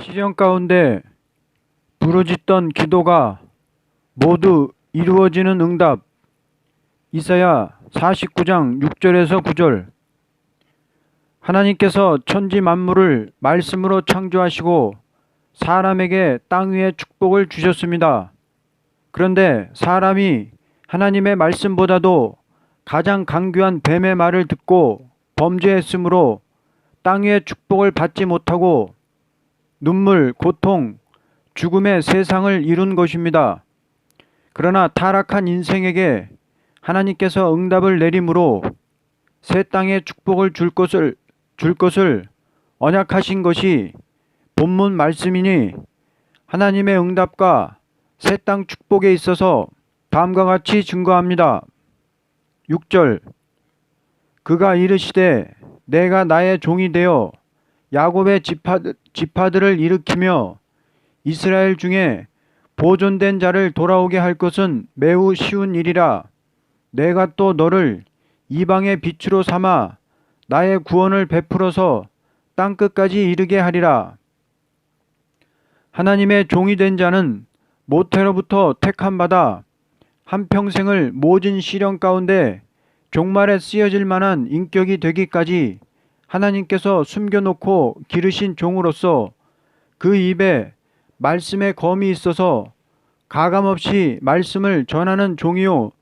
시련 가운데 부르짖던 기도가 모두 이루어지는 응답. 이사야 49장 6절에서 9절. 하나님께서 천지 만물을 말씀으로 창조하시고 사람에게 땅 위에 축복을 주셨습니다. 그런데 사람이 하나님의 말씀보다도 가장 강교한 뱀의 말을 듣고 범죄했으므로 땅 위에 축복을 받지 못하고 눈물, 고통, 죽음의 세상을 이룬 것입니다. 그러나 타락한 인생에게 하나님께서 응답을 내림으로 새 땅에 축복을 줄 것을 언약하신 것이 본문 말씀이니 하나님의 응답과 새 땅 축복에 있어서 다음과 같이 증거합니다. 6절. 그가 이르시되 내가 나의 종이 되어 야곱의 지파들을 일으키며 이스라엘 중에 보존된 자를 돌아오게 할 것은 매우 쉬운 일이라. 내가 또 너를 이방의 빛으로 삼아 나의 구원을 베풀어서 땅끝까지 이르게 하리라. 하나님의 종이 된 자는 모태로부터 택함받아 한평생을 모진 시련 가운데 종말에 쓰여질 만한 인격이 되기까지 하나님께서 숨겨놓고 기르신 종으로서 그 입에 말씀의 검이 있어서 가감없이 말씀을 전하는 종이요,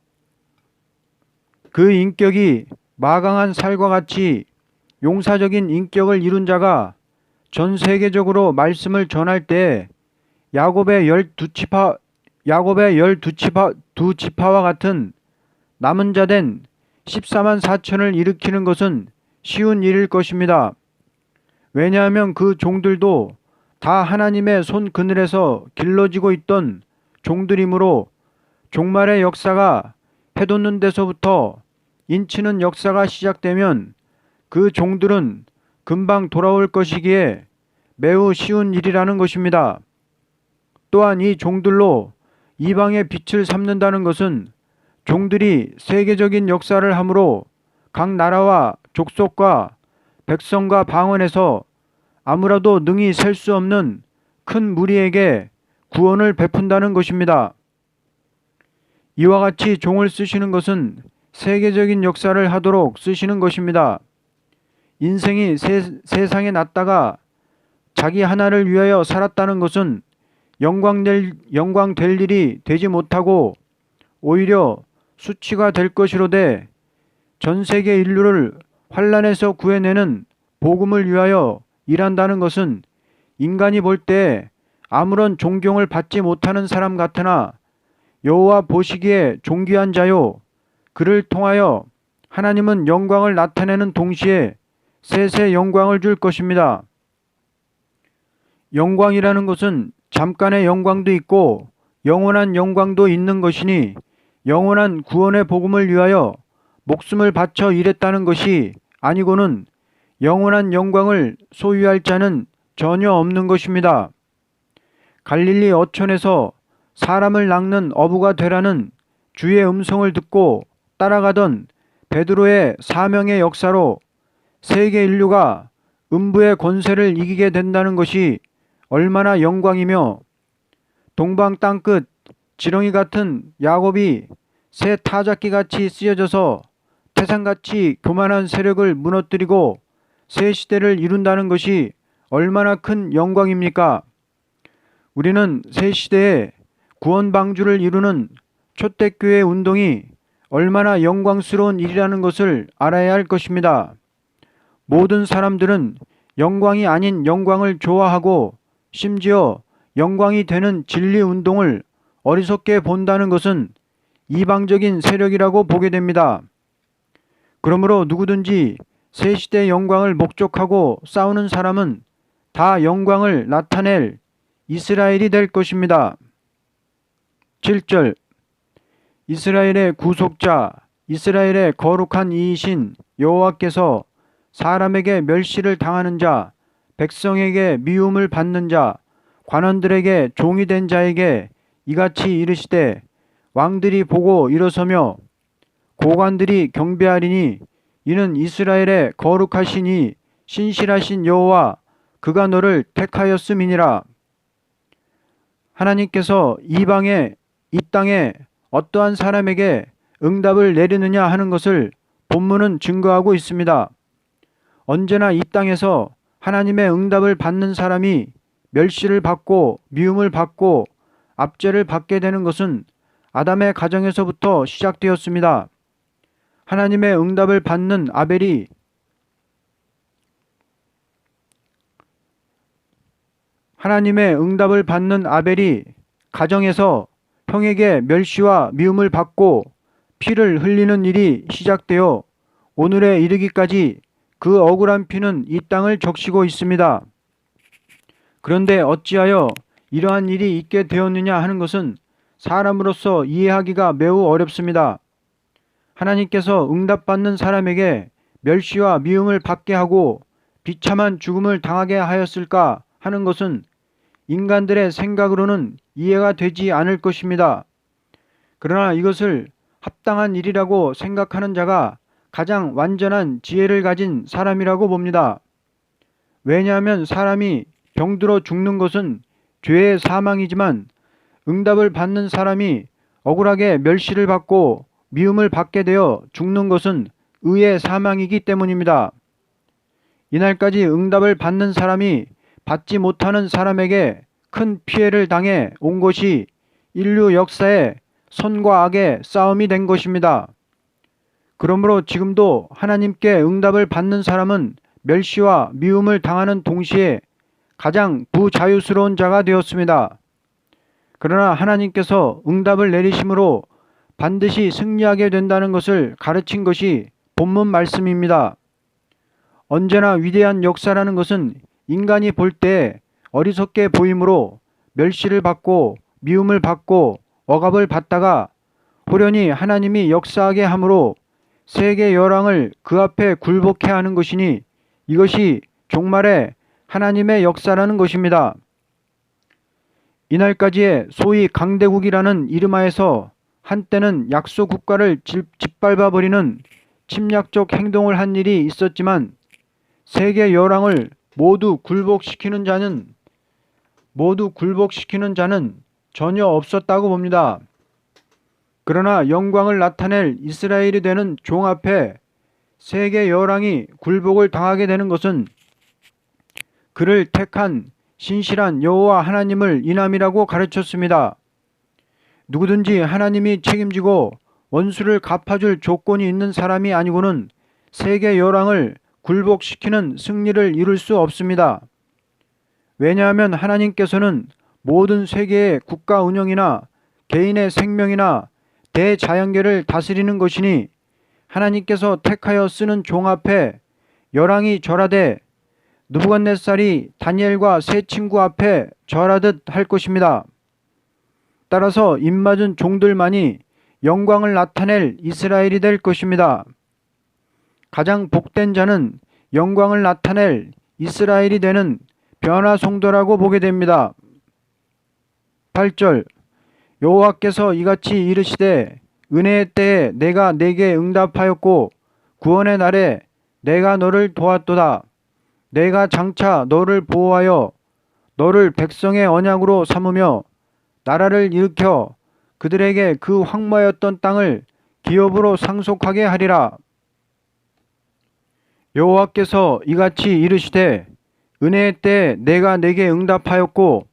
그 인격이 마강한 살과 같이 용사적인 인격을 이룬 자가 전 세계적으로 말씀을 전할 때 야곱의 12지파와 같은 남은 자 된 14만 4천을 일으키는 것은 쉬운 일일 것입니다. 왜냐하면 그 종들도 다 하나님의 손 그늘에서 길러지고 있던 종들이므로 종말의 역사가 해돋는 데서부터 인치는 역사가 시작되면 그 종들은 금방 돌아올 것이기에 매우 쉬운 일이라는 것입니다. 또한 이 종들로 이방의 빛을 삼는다는 것은 종들이 세계적인 역사를 함으로 각 나라와 족속과 백성과 방언에서 아무라도 능히 셀 수 없는 큰 무리에게 구원을 베푼다는 것입니다. 이와 같이 종을 쓰시는 것은 세계적인 역사를 하도록 쓰시는 것입니다. 인생이 세상에 났다가 자기 하나를 위하여 살았다는 것은 영광 될 일이 되지 못하고 오히려 수치가 될 것이로되 전 세계 인류를 환난에서 구해내는 복음을 위하여 일한다는 것은 인간이 볼 때 아무런 존경을 받지 못하는 사람 같으나 여호와 보시기에 존귀한 자요, 그를 통하여 하나님은 영광을 나타내는 동시에 세세 영광을 줄 것입니다. 영광이라는 것은 잠깐의 영광도 있고 영원한 영광도 있는 것이니 영원한 구원의 복음을 위하여 목숨을 바쳐 일했다는 것이 아니고는 영원한 영광을 소유할 자는 전혀 없는 것입니다. 갈릴리 어촌에서 사람을 낚는 어부가 되라는 주의 음성을 듣고 따라가던 베드로의 사명의 역사로 세계 인류가 음부의 권세를 이기게 된다는 것이 얼마나 영광이며 동방 땅끝 지렁이 같은 야곱이 새 타작기같이 쓰여져서 태산같이 교만한 세력을 무너뜨리고 새 시대를 이룬다는 것이 얼마나 큰 영광입니까? 우리는 새 시대에 구원 방주를 이루는 초대교회 운동이 얼마나 영광스러운 일이라는 것을 알아야 할 것입니다. 모든 사람들은 영광이 아닌 영광을 좋아하고 심지어 영광이 되는 진리 운동을 어리석게 본다는 것은 이방적인 세력이라고 보게 됩니다. 그러므로 누구든지 새 시대의 영광을 목적하고 싸우는 사람은 다 영광을 나타낼 이스라엘이 될 것입니다. 7절. 이스라엘의 구속자, 이스라엘의 거룩한 이이신 여호와께서 사람에게 멸시를 당하는 자, 백성에게 미움을 받는 자, 관원들에게 종이 된 자에게 이같이 이르시되 왕들이 보고 일어서며 고관들이 경배하리니 이는 이스라엘의 거룩하시니 신실하신 여호와 그가 너를 택하였음이니라. 하나님께서 이 땅에 어떠한 사람에게 응답을 내리느냐 하는 것을 본문은 증거하고 있습니다. 언제나 이 땅에서 하나님의 응답을 받는 사람이 멸시를 받고 미움을 받고 압제를 받게 되는 것은 아담의 가정에서부터 시작되었습니다. 하나님의 응답을 받는 아벨이 가정에서 형에게 멸시와 미움을 받고 피를 흘리는 일이 시작되어 오늘에 이르기까지 그 억울한 피는 이 땅을 적시고 있습니다. 그런데 어찌하여 이러한 일이 있게 되었느냐 하는 것은 사람으로서 이해하기가 매우 어렵습니다. 하나님께서 응답받는 사람에게 멸시와 미움을 받게 하고 비참한 죽음을 당하게 하였을까 하는 것은 인간들의 생각으로는 이해가 되지 않을 것입니다. 그러나 이것을 합당한 일이라고 생각하는 자가 가장 완전한 지혜를 가진 사람이라고 봅니다. 왜냐하면 사람이 병들어 죽는 것은 죄의 사망이지만 응답을 받는 사람이 억울하게 멸시를 받고 미움을 받게 되어 죽는 것은 의의 사망이기 때문입니다. 이날까지 응답을 받는 사람이 받지 못하는 사람에게 큰 피해를 당해 온 것이 인류 역사의 선과 악의 싸움이 된 것입니다. 그러므로 지금도 하나님께 응답을 받는 사람은 멸시와 미움을 당하는 동시에 가장 부자유스러운 자가 되었습니다. 그러나 하나님께서 응답을 내리심으로 반드시 승리하게 된다는 것을 가르친 것이 본문 말씀입니다. 언제나 위대한 역사라는 것은 인간이 볼 때 어리석게 보이므로 멸시를 받고 미움을 받고 억압을 받다가 호련히 하나님이 역사하게 함으로 세계 열왕을 그 앞에 굴복해 하는 것이니 이것이 종말의 하나님의 역사라는 것입니다. 이날까지의 소위 강대국이라는 이름하에서 한때는 약소 국가를 짓밟아버리는 침략적 행동을 한 일이 있었지만 세계 열왕을 모두 굴복시키는 자는 전혀 없었다고 봅니다. 그러나 영광을 나타낼 이스라엘이 되는 종 앞에 세계 열왕이 굴복을 당하게 되는 것은 그를 택한 신실한 여호와 하나님을 인함이라고 가르쳤습니다. 누구든지 하나님이 책임지고 원수를 갚아줄 조건이 있는 사람이 아니고는 세계 열왕을 굴복시키는 승리를 이룰 수 없습니다. 왜냐하면 하나님께서는 모든 세계의 국가 운영이나 개인의 생명이나 대자연계를 다스리는 것이니 하나님께서 택하여 쓰는 종 앞에 열왕이 절하되 느부갓네살이 다니엘과 세 친구 앞에 절하듯 할 것입니다. 따라서 입맞은 종들만이 영광을 나타낼 이스라엘이 될 것입니다. 가장 복된 자는 영광을 나타낼 이스라엘이 되는 변화송도라고 보게 됩니다. 8절 여호와께서 이같이 이르시되 은혜의 때에 내가 네게 응답하였고 구원의 날에 내가 너를 도왔도다. 내가 장차 너를 보호하여 너를 백성의 언약으로 삼으며 나라를 일으켜 그들에게 그 황무하였던 땅을 기업으로 상속하게 하리라. 여호와께서 이같이 이르시되 은혜의 때에 내가 네게 응답하였고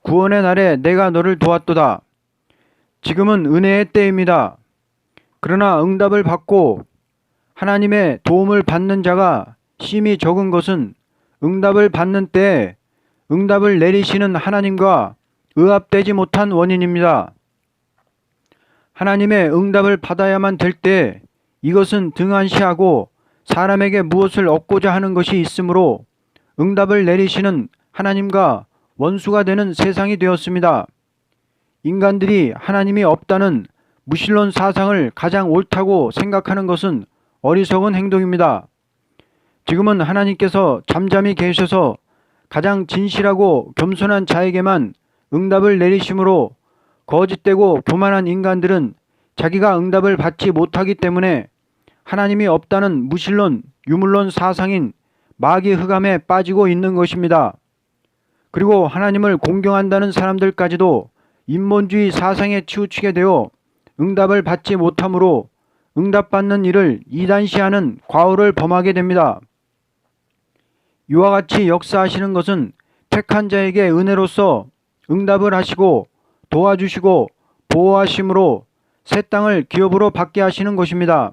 구원의 날에 내가 너를 도왔도다. 지금은 은혜의 때입니다. 그러나 응답을 받고 하나님의 도움을 받는 자가 심히 적은 것은 응답을 받는 때에 응답을 내리시는 하나님과 의합되지 못한 원인입니다. 하나님의 응답을 받아야만 될 때 이것은 등한시하고 사람에게 무엇을 얻고자 하는 것이 있으므로 응답을 내리시는 하나님과 원수가 되는 세상이 되었습니다. 인간들이 하나님이 없다는 무신론 사상을 가장 옳다고 생각하는 것은 어리석은 행동입니다. 지금은 하나님께서 잠잠히 계셔서 가장 진실하고 겸손한 자에게만 응답을 내리심으로 거짓되고 교만한 인간들은 자기가 응답을 받지 못하기 때문에 하나님이 없다는 무신론, 유물론 사상인 마귀 흑암에 빠지고 있는 것입니다. 그리고 하나님을 공경한다는 사람들까지도 인본주의 사상에 치우치게 되어 응답을 받지 못함으로 응답받는 일을 이단시하는 과오를 범하게 됩니다. 이와 같이 역사하시는 것은 택한 자에게 은혜로서 응답을 하시고 도와주시고 보호하심으로 새 땅을 기업으로 받게 하시는 것입니다.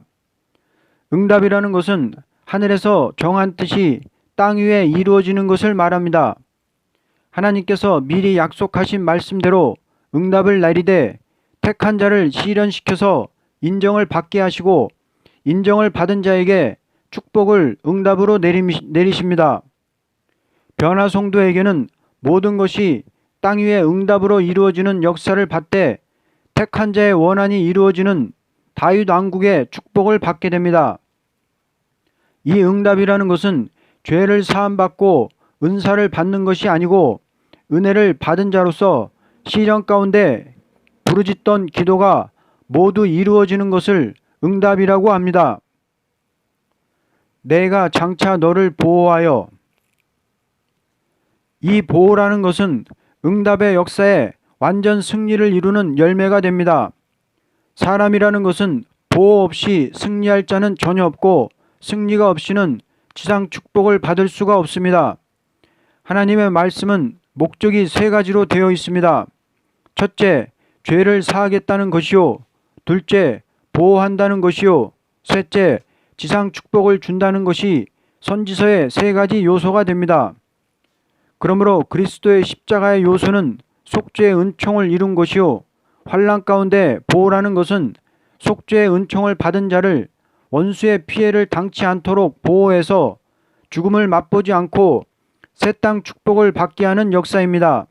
응답이라는 것은 하늘에서 정한 뜻이 땅 위에 이루어지는 것을 말합니다. 하나님께서 미리 약속하신 말씀대로 응답을 내리되 택한 자를 실현시켜서 인정을 받게 하시고 인정을 받은 자에게 축복을 응답으로 내리십니다. 변화 성도에게는 모든 것이 땅 위에 응답으로 이루어지는 역사를 받되 택한 자의 원한이 이루어지는 다윗 왕국의 축복을 받게 됩니다. 이 응답이라는 것은 죄를 사함받고 은사를 받는 것이 아니고 은혜를 받은 자로서 시련 가운데 부르짖던 기도가 모두 이루어지는 것을 응답이라고 합니다. 내가 장차 너를 보호하여. 이 보호라는 것은 응답의 역사에 완전 승리를 이루는 열매가 됩니다. 사람이라는 것은 보호 없이 승리할 자는 전혀 없고 승리가 없이는 지상 축복을 받을 수가 없습니다. 하나님의 말씀은 목적이 세 가지로 되어 있습니다. 첫째, 죄를 사하겠다는 것이요. 둘째, 보호한다는 것이요. 셋째, 지상 축복을 준다는 것이 선지서의 세 가지 요소가 됩니다. 그러므로 그리스도의 십자가의 요소는 속죄의 은총을 이룬 것이요. 환난 가운데 보호라는 것은 속죄의 은총을 받은 자를 원수의 피해를 당치 않도록 보호해서 죽음을 맛보지 않고 새 땅 축복을 받게 하는 역사입니다.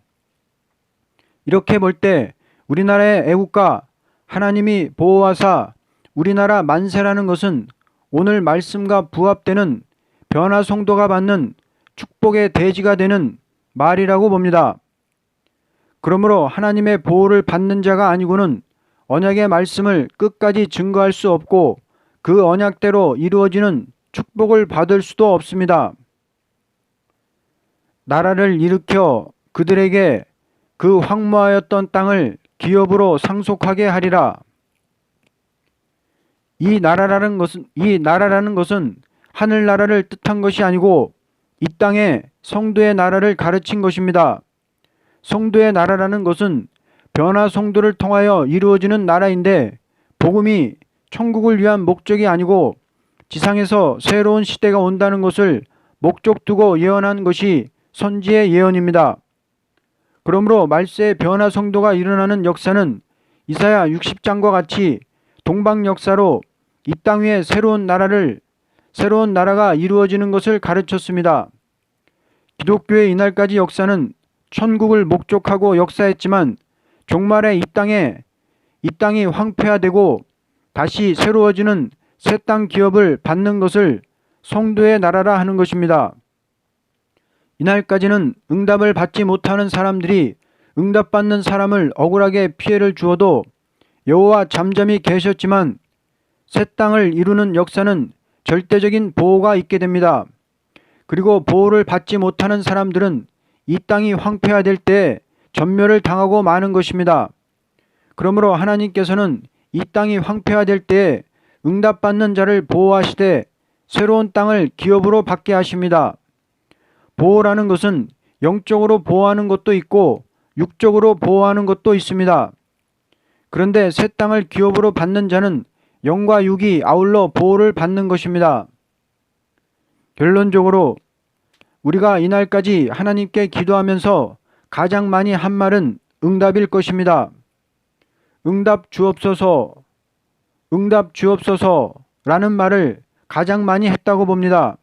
이렇게 볼 때 우리나라의 애국가 하나님이 보호하사 우리나라 만세라는 것은 오늘 말씀과 부합되는 변화 성도가 받는 축복의 대지가 되는 말이라고 봅니다. 그러므로 하나님의 보호를 받는 자가 아니고는 언약의 말씀을 끝까지 증거할 수 없고 그 언약대로 이루어지는 축복을 받을 수도 없습니다. 나라를 일으켜 그들에게 그 황무하였던 땅을 기업으로 상속하게 하리라. 이 나라라는 것은 하늘나라를 뜻한 것이 아니고 이 땅의 성도의 나라를 가르친 것입니다. 성도의 나라라는 것은 변화 성도를 통하여 이루어지는 나라인데 복음이 천국을 위한 목적이 아니고 지상에서 새로운 시대가 온다는 것을 목적 두고 예언한 것이 선지의 예언입니다. 그러므로 말세의 변화 성도가 일어나는 역사는 이사야 60장과 같이 동방 역사로 이 땅 위에 새로운 나라가 이루어지는 것을 가르쳤습니다. 기독교의 이날까지 역사는 천국을 목적하고 역사했지만 종말에 이 땅이 황폐화되고 다시 새로워지는 새 땅 기업을 받는 것을 성도의 나라라 하는 것입니다. 이날까지는 응답을 받지 못하는 사람들이 응답받는 사람을 억울하게 피해를 주어도 여호와 잠잠히 계셨지만 새 땅을 이루는 역사는 절대적인 보호가 있게 됩니다. 그리고 보호를 받지 못하는 사람들은 이 땅이 황폐화될 때 전멸을 당하고 마는 것입니다. 그러므로 하나님께서는 이 땅이 황폐화될 때 응답받는 자를 보호하시되 새로운 땅을 기업으로 받게 하십니다. 보호라는 것은 영적으로 보호하는 것도 있고 육적으로 보호하는 것도 있습니다. 그런데 새 땅을 기업으로 받는 자는 영과 육이 아울러 보호를 받는 것입니다. 결론적으로 우리가 이날까지 하나님께 기도하면서 가장 많이 한 말은 응답일 것입니다. 응답 주옵소서, 응답 주옵소서라는 말을 가장 많이 했다고 봅니다.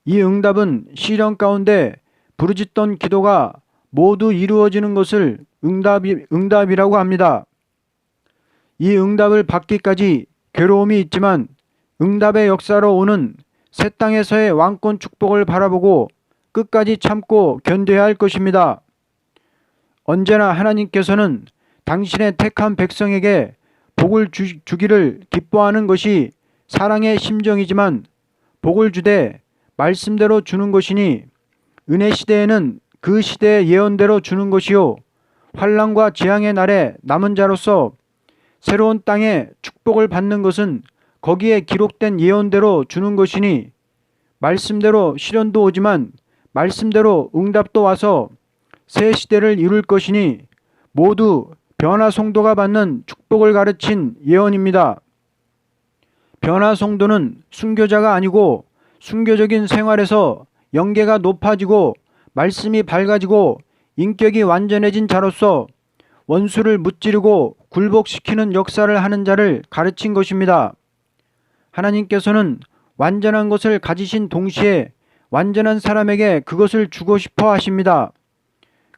이 응답은 시련 가운데 부르짖던 기도가 모두 이루어지는 것을 응답이라고 합니다. 이 응답을 받기까지 괴로움이 있지만 응답의 역사로 오는 새 땅에서의 왕권 축복을 바라보고 끝까지 참고 견뎌야 할 것입니다. 언제나 하나님께서는 당신의 택한 백성에게 복을 주기를 기뻐하는 것이 사랑의 심정이지만 복을 주되 말씀대로 주는 것이니 은혜 시대에는 그 시대의 예언대로 주는 것이요 환난과 재앙의 날에 남은 자로서 새로운 땅에 축복을 받는 것은 거기에 기록된 예언대로 주는 것이니 말씀대로 시련도 오지만 말씀대로 응답도 와서 새 시대를 이룰 것이니 모두 변화 성도가 받는 축복을 가르친 예언입니다. 변화 성도는 순교자가 아니고 순교적인 생활에서 영계가 높아지고 말씀이 밝아지고 인격이 완전해진 자로서 원수를 무찌르고 굴복시키는 역사를 하는 자를 가르친 것입니다. 하나님께서는 완전한 것을 가지신 동시에 완전한 사람에게 그것을 주고 싶어 하십니다.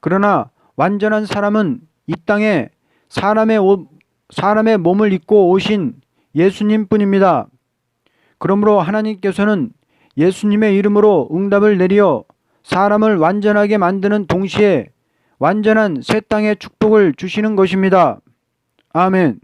그러나 완전한 사람은 이 땅에 사람의 몸을 입고 오신 예수님 뿐입니다. 그러므로 하나님께서는 예수님의 이름으로 응답을 내려 사람을 완전하게 만드는 동시에 완전한 새 땅의 축복을 주시는 것입니다. 아멘.